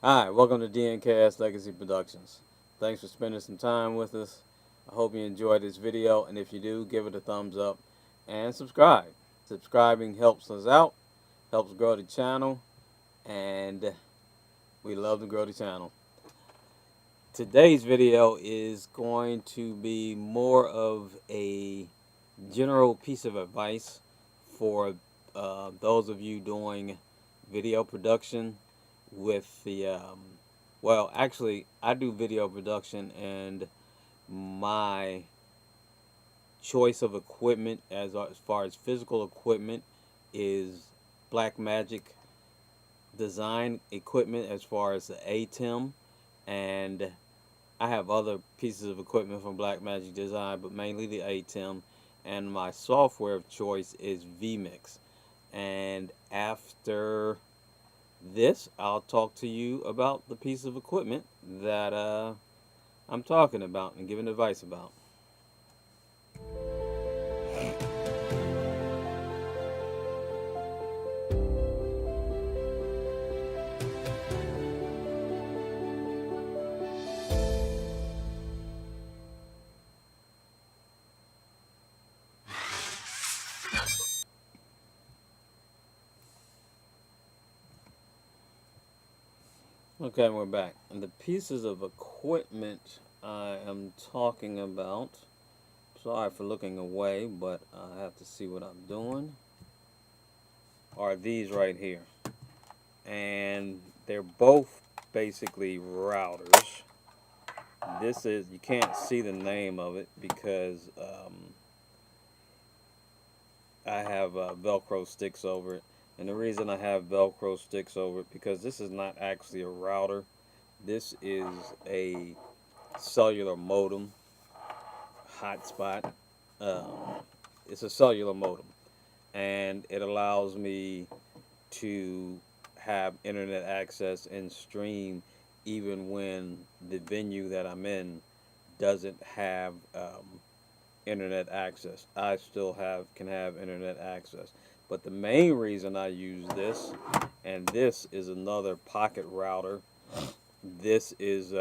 Hi, welcome to DNKS Legacy Productions. Thanks for spending some time with us. I hope you enjoyed this video, and if you do, give it a thumbs up and subscribe. Subscribing helps us out, helps grow the channel, and we love to grow the channel. Today's video is going to be more of a general piece of advice for those of you doing video production with the well, actually, I do video production, and my choice of equipment, as far as physical equipment, is Blackmagic design equipment, as far as the ATEM, and I have other pieces of equipment from Blackmagic Design, but mainly the ATEM, and my software of choice is vMix. And after this, I'll talk to you about the piece of equipment that I'm talking about and giving advice about. Okay, we're back. And the pieces of equipment I am talking about, sorry for looking away, but I have to see what I'm doing, are these right here. And they're both basically routers. This is, you can't see the name of it because I have Velcro sticks over it. And the reason I have Velcro sticks over it, because this is not actually a router. This is a cellular modem hotspot. It's a cellular modem, and it allows me to have internet access and stream even when the venue that I'm in doesn't have internet access. I still can have internet access. But the main reason I use this, and this is another pocket router. This is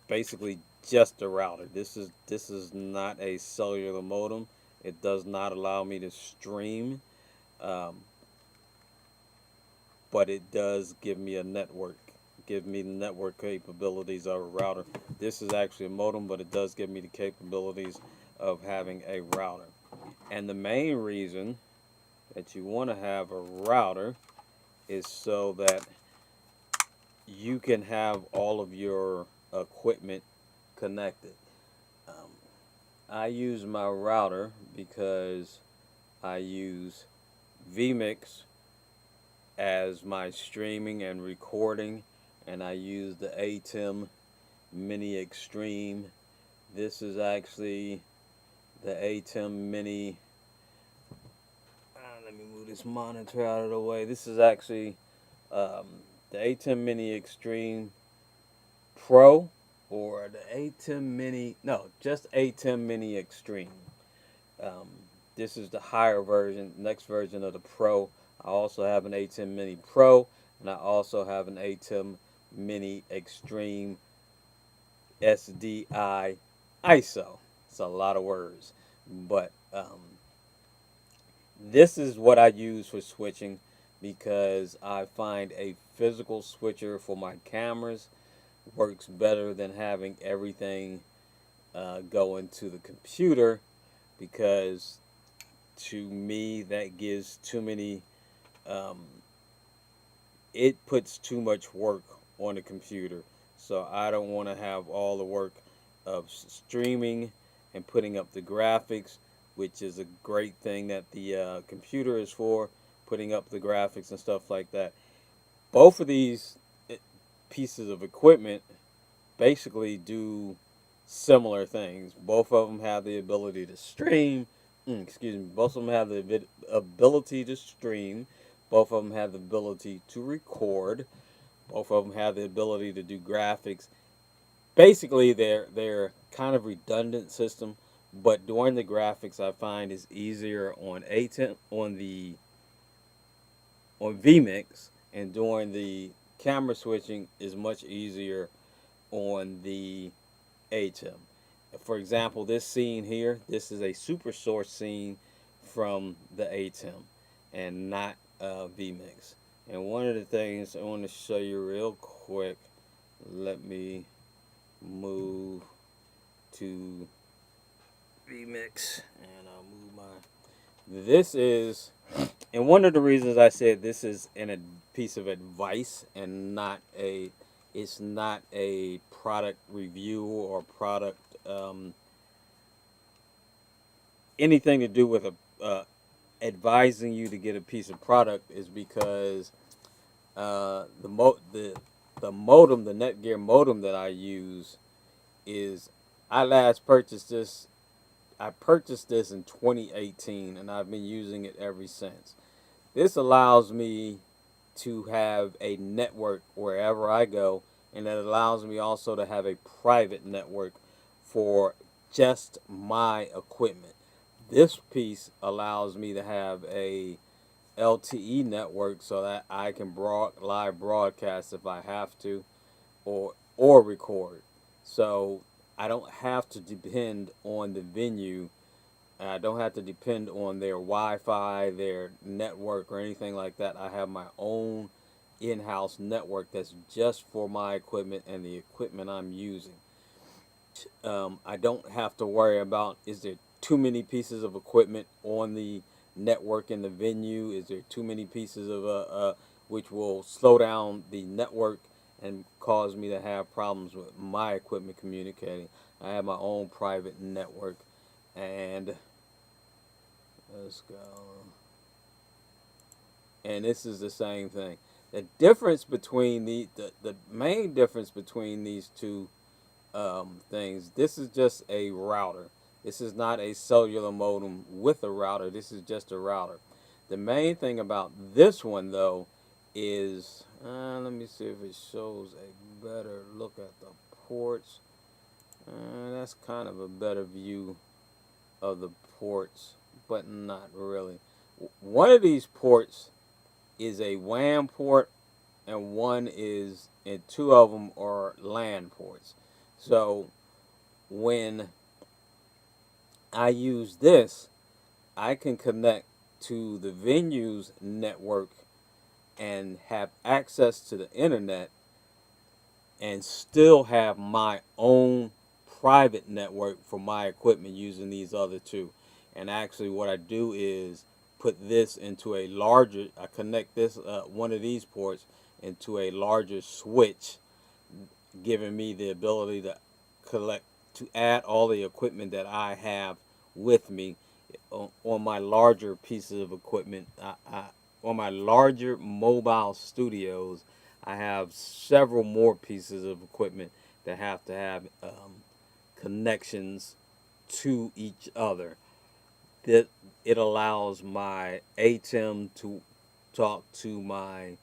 basically just a router. This is not a cellular modem. It does not allow me to stream, um, but it does give me a network. Give me the network capabilities of a router. This is actually a modem, but it does give me the capabilities of having a router. And the main reason that you want to have a router is so that you can have all of your equipment connected. Um, I use my router because I use vMix as my streaming and recording, and I use the ATEM Mini Extreme. This is actually the ATEM Mini. Let me move this monitor out of the way. This is actually um, the ATEM Mini Extreme Pro, or the ATEM Mini. No, just ATEM Mini Extreme. Um, this is the higher version, next version of the Pro. I also have an ATEM Mini Pro, and I also have an ATEM Mini Extreme SDI ISO. It's a lot of words, but this is what I use for switching, because I find a physical switcher for my cameras works better than having everything go into the computer, because to me that gives too many um, it puts too much work on the computer. So I don't want to have all the work of streaming and putting up the graphics, which is a great thing that the computer is for, putting up the graphics and stuff like that. Both of these pieces of equipment basically do similar things. Both of them have the ability to stream. Excuse me. Both of them have the ability to stream. Both of them have the ability to record. Both of them have the ability to do graphics. Basically, they're kind of redundant system, but doing the graphics I find is easier on ATEM on vMix, and doing the camera switching is much easier on the ATEM. For example, this scene here, this is a super source scene from the ATEM and not vMix. And one of the things I want to show you real quick, let me move to vMix and I'll move my, this is, and one of the reasons I said this is a piece of advice and not a, it's not a product review or product anything to do with advising you to get a piece of product, is because the modem, the Netgear modem that I use is, I last purchased this. I purchased this in 2018, and I've been using it ever since. This allows me to have a network wherever I go, and it allows me also to have a private network for just my equipment. This piece allows me to have a LTE network so that I can live broadcast if I have to, or record. So I don't have to depend on the venue. I don't have to depend on their Wi-Fi, their network, or anything like that. I have my own in-house network that's just for my equipment and the equipment I'm using. I don't have to worry about, is there too many pieces of equipment on the network in the venue? Is there too many pieces of which will slow down the network and cause me to have problems with my equipment communicating? I have my own private network, and let's go. And this is the same thing. The difference between the main difference between these two things, this is just a router. This is not a cellular modem with a router. This is just a router. The main thing about this one, though, is, let me see if it shows a better look at the ports. That's kind of a better view of the ports, but not really. One of these ports is a WAN port, and two of them are LAN ports. So when I use this, I can connect to the venue's network and have access to the internet and still have my own private network for my equipment using these other two. And actually what I do is put this into a larger, I connect this one of these ports into a larger switch, giving me the ability to add all the equipment that I have with me on my larger pieces of equipment. On my larger mobile studios, I have several more pieces of equipment that have to have connections to each other. That it allows my ATEM to talk to my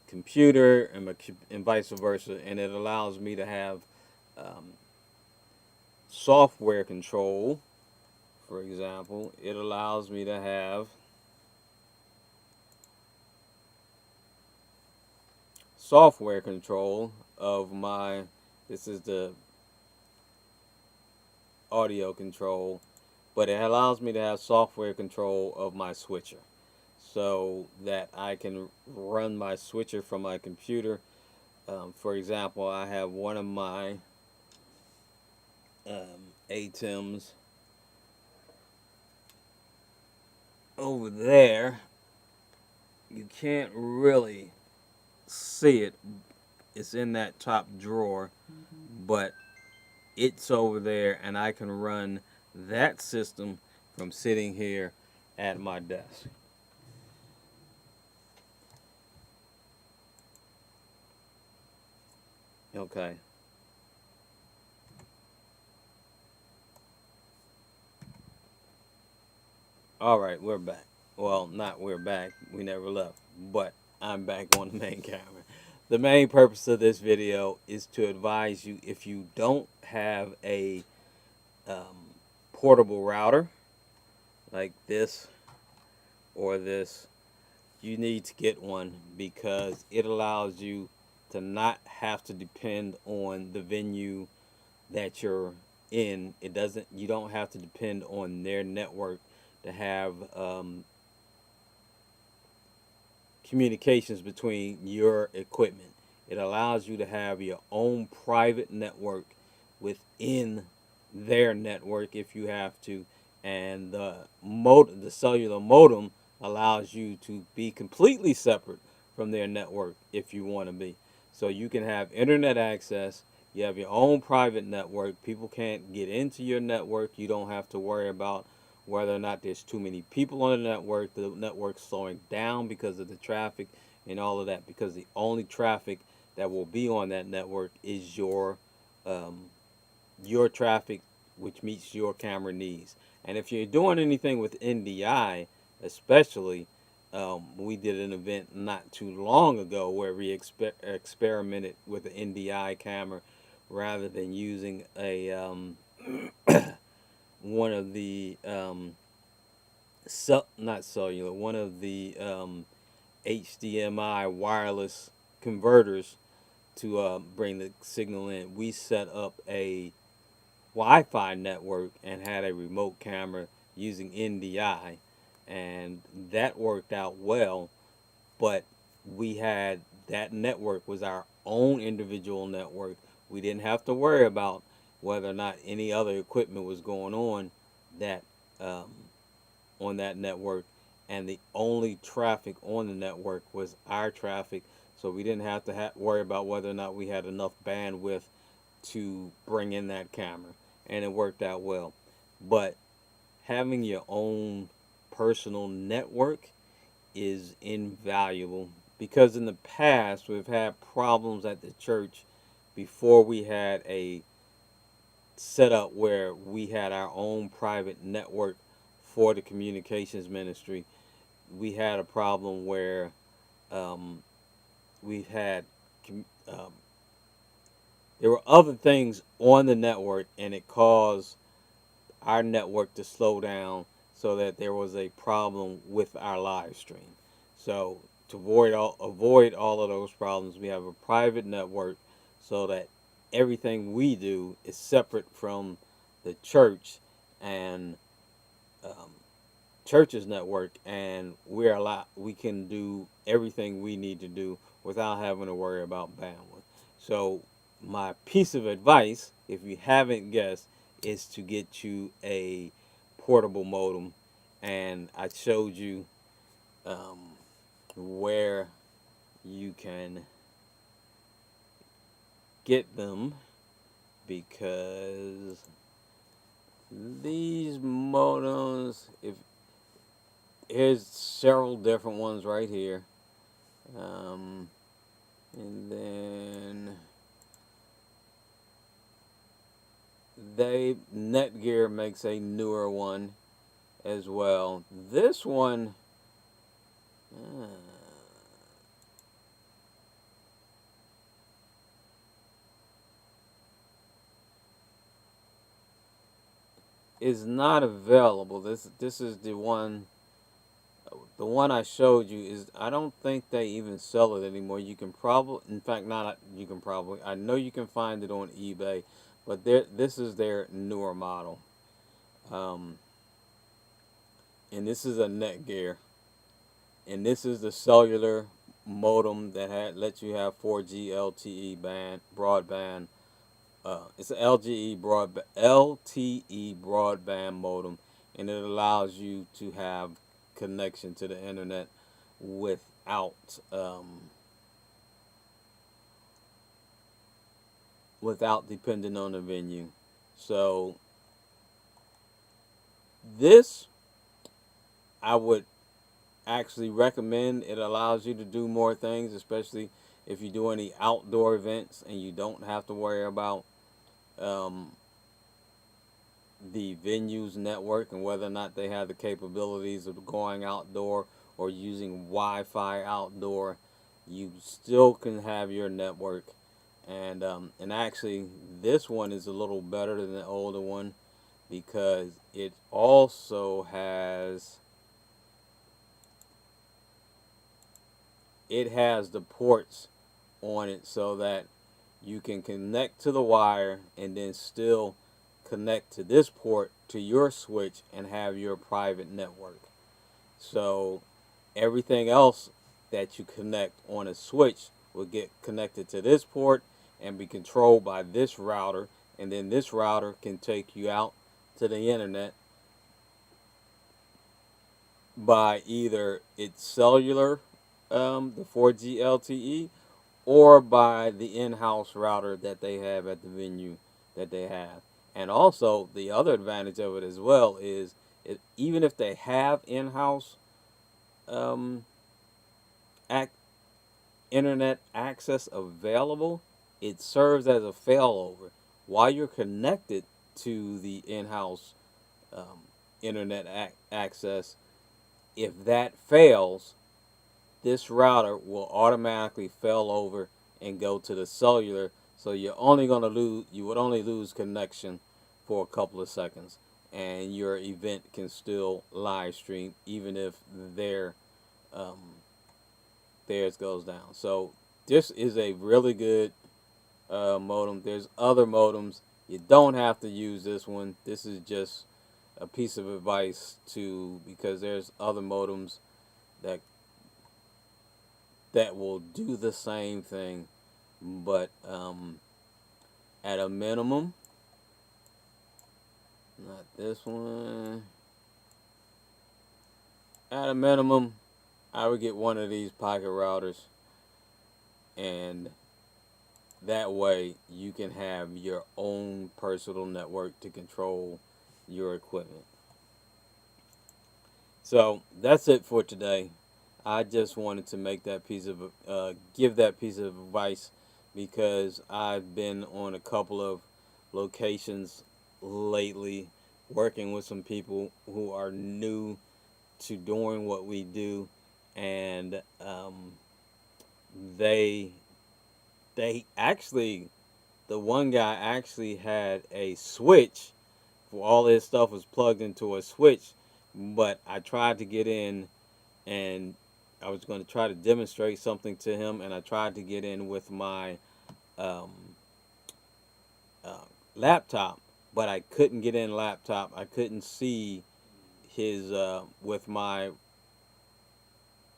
computer and vice versa, and it allows me to have software control. For example, it allows me to have software control of my, this is the audio control, but it allows me to have software control of my switcher so that I can run my switcher from my computer. For example, I have one of my ATEMs over there. You can't really see it. It's in that top drawer, but it's over there, and I can run that system from sitting here at my desk. Okay. All right, we're back. Well, not we're back. We never left, but I'm back on the main camera. The main purpose of this video is to advise you, if you don't have a portable router like this or this, you need to get one, because it allows you to not have to depend on the venue that you're in. It doesn't. You don't have to depend on their network to have communications between your equipment. It allows you to have your own private network within their network if you have to, and the cellular modem allows you to be completely separate from their network if you want to be. So you can have internet access. You have your own private network. People can't get into your network. You don't have to worry about whether or not there's too many people on the network slowing down because of the traffic and all of that, because the only traffic that will be on that network is um, your traffic, which meets your camera needs. And if you're doing anything with NDI, especially, we did an event not too long ago where we experimented with an NDI camera rather than using a one of the not cellular, one of the HDMI wireless converters to bring the signal in. We set up a Wi-Fi network and had a remote camera using NDI, and that worked out well. But we had that network was our own individual network. We didn't have to worry about whether or not any other equipment was going that um, on that network, and the only traffic on the network was our traffic. So we didn't have to worry about whether or not we had enough bandwidth to bring in that camera, and it worked out well. But having your own personal network is invaluable, because in the past we've had problems at the church before we had a setup where we had our own private network for the communications ministry. We had a problem where um, we had um, there were other things on the network, and it caused our network to slow down, so that there was a problem with our live stream. So to avoid all of those problems, we have a private network so that everything we do is separate from the church and um, church's network, and we can do everything we need to do without having to worry about bandwidth. So my piece of advice, if you haven't guessed, is to get you a portable modem, and I showed you um, where you can get them, because these modems, if here's several different ones right here, um, and then Netgear makes a newer one as well. This one uh, is not available. This is the one. The one I showed you is, I don't think they even sell it anymore. You can probably, in fact, not you can probably. I know you can find it on eBay, but this is their newer model, um, and this is a Netgear, and this is the cellular modem that lets you have 4G LTE broadband. It's an LTE broadband modem, and it allows you to have connection to the internet without without depending on the venue. So this I would actually recommend. It allows you to do more things, especially if you do any outdoor events and you don't have to worry about um, the venue's network and whether or not they have the capabilities of going outdoor or using Wi-Fi outdoor. You still can have your network, and actually this one is a little better than the older one, because it has the ports on it so that you can connect to the wire and then still connect to this port to your switch and have your private network. So everything else that you connect on a switch will get connected to this port and be controlled by this router, and then this router can take you out to the internet by either its cellular, the 4G LTE, or by the in-house router that they have at the venue that they have. And also, the other advantage of it as well is even if they have in-house um, ac- internet access available, it serves as a failover. While you're connected to the in-house um, internet access, if that fails, this router will automatically fail over and go to the cellular. So you would only lose connection for a couple of seconds, and your event can still live stream even if um, theirs goes down. So this is a really good modem. There's other modems. You don't have to use this one. This is just a piece of advice because there's other modems that will do the same thing, but at a minimum, not this one. At a minimum, I would get one of these pocket routers, and that way you can have your own personal network to control your equipment. So that's it for today. I just wanted to make that give that piece of advice because I've been on a couple of locations lately working with some people who are new to doing what we do, and they actually, the one guy actually had a switch for all his stuff was plugged into a switch, but I tried to get in and I was going to try to demonstrate something to him, and I tried to get in with my um, uh, laptop, but I couldn't get in laptop. I couldn't see his with my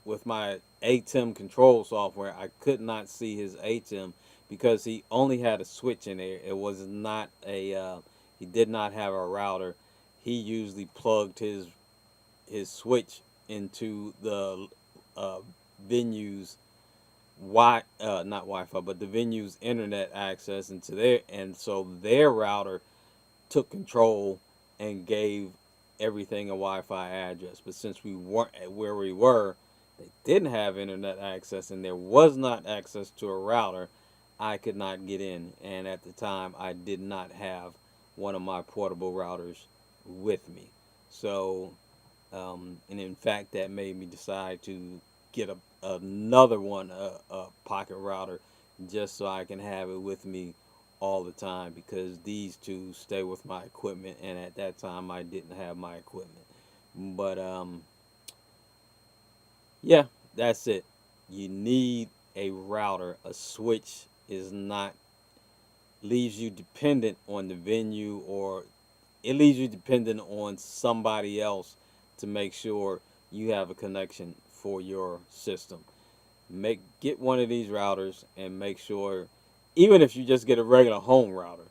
ATEM control software. I could not see his ATEM because he only had a switch in there. It was not a he did not have a router. He usually plugged his switch into the uh, venue's not Wi-Fi, but the venue's internet access into there, and so their router took control and gave everything a Wi-Fi address. But since we weren't at where we were, they didn't have internet access, and there was not access to a router. I could not get in, and at the time, I did not have one of my portable routers with me. So and in fact, that made me decide to get another one, a pocket router, just so I can have it with me all the time because these two stay with my equipment, and at that time I didn't have my equipment. But yeah, that's it. You need a router. A switch is not leaves you dependent on the venue, or it leaves you dependent on somebody else to make sure you have a connection for your system. Get one of these routers and make sure, even if you just get a regular home router,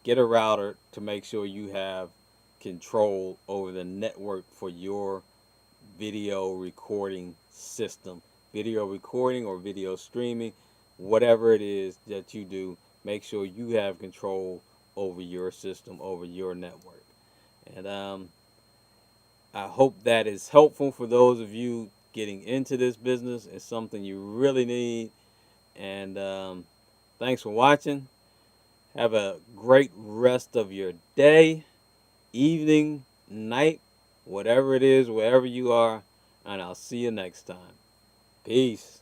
get a router to make sure you have control over the network for your video recording system. Video recording or video streaming, whatever it is that you do, make sure you have control over your system, over your network. And I hope that is helpful for those of you getting into this business. It's something you really need. And thanks for watching. Have a great rest of your day, evening, night, whatever it is, wherever you are. And I'll see you next time. Peace.